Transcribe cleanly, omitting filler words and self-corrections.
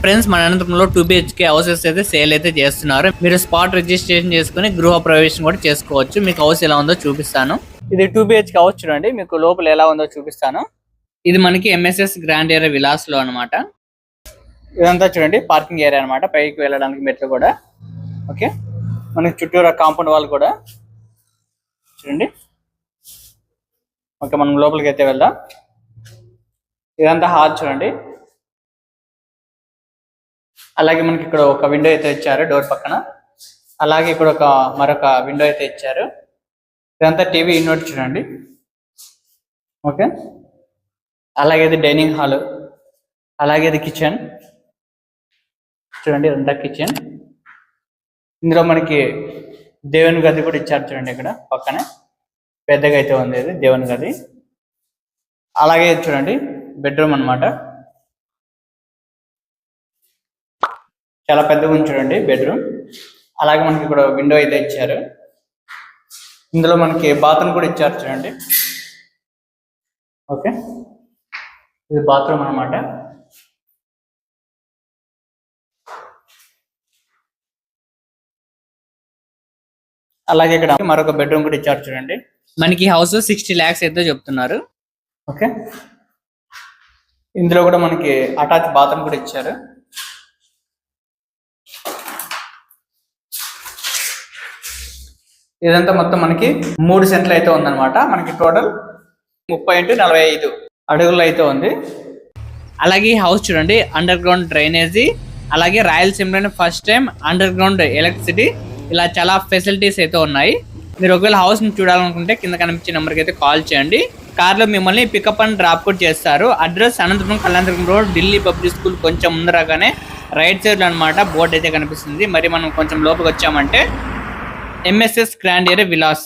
Friends, మన అనంతపురంలో 2 BHK houses అయితే సేల్ అయితే చేస్తున్నారు. మీరు స్పాట్ రిజిస్ట్రేషన్ చేసుకుని గృహ ప్రవేశం కూడా చేసుకోవచ్చు. మీకు హౌస్ ఎలా ఉందో చూపిస్తాను. ఇది 2 BHK హౌస్ చూడండి. మీకు లోపల ఎలా ఉందో చూపిస్తాను. ఇది మనకి MSS గ్రాండ్ ఏరియా విలాస్ లో అనమాట. ఇదంతా చూడండి పార్కింగ్ ఏరియా అనమాట. పైకి వెళ్ళడానికి మెట్లు కూడా. ఓకే, మనకి చుట్టూరా కాంపౌండ్ వాల్ కూడా చూడండి. ఓకే, మనం లోపలికి అయితే వెళ్దాం. ఇదంతా హాల్ చూడండి. అలాగే మనకి ఇక్కడ ఒక విండో అయితే ఇచ్చారు డోర్ పక్కన. అలాగే ఇక్కడ మరొక విండో అయితే ఇచ్చారు. ఇదంతా టీవీ యూనిట్ చూడండి. ఓకే, అలాగే ఇది డైనింగ్ హాల్, అలాగే ఇది కిచెన్ చూడండి. ఇదంతా కిచెన్. ఇందులో మనకి దేవుని గది కూడా ఇచ్చారు చూడండి. ఇక్కడ పక్కనే పెద్దగా అయితే ఉంది ఇది దేవుని గది. అలాగే చూడండి బెడ్రూమ్ అన్నమాట. చాలా పెద్దగా ఉంది చూడండి బెడ్రూమ్. అలాగే మనకి ఇక్కడ విండో అయితే ఇచ్చారు. ఇందులో మనకి బాత్రూమ్ కూడా ఇచ్చారు చూడండి. ఓకే, ఇది బాత్రూమ్ అన్నమాట. అలాగే ఇక్కడ మరొక బెడ్రూమ్ కూడా ఇచ్చారు చూడండి. మనకి హౌస్ 60 lakhs అయితే చెప్తున్నారు. ఓకే, ఇందులో కూడా మనకి అటాచ్ బాత్రూమ్ కూడా ఇచ్చారు. ఇదంతా మొత్తం మనకి 3 సెంట్లు అయితే ఉందన్నమాట. మనకి టోటల్ 30 × 45 అడుగులు అయితే ఉంది. అలాగే హౌస్ చూడండి, అండర్ గ్రౌండ్ డ్రైనేజీ, అలాగే రాయలసీమలోనే first time underground electricity, ఇలా చాలా ఫెసిలిటీస్ అయితే ఉన్నాయి. మీరు ఒకవేళ హౌస్ ని చూడాలనుకుంటే కింద కనిపించే నెంబర్కి అయితే కాల్ చేయండి. కార్లో మిమ్మల్ని పికప్ అండ్ డ్రాప్ కూడా చేస్తారు. Address Anantapuram Kalyanadurgam road, Delhi public school కొంచెం ముందరగానే రైట్ సైడ్ అనమాట. బోర్డు అయితే కనిపిస్తుంది. మరి మనం కొంచెం లోపలికి వచ్చామంటే MSS గ్రాండ్ ఏరియా విలాస్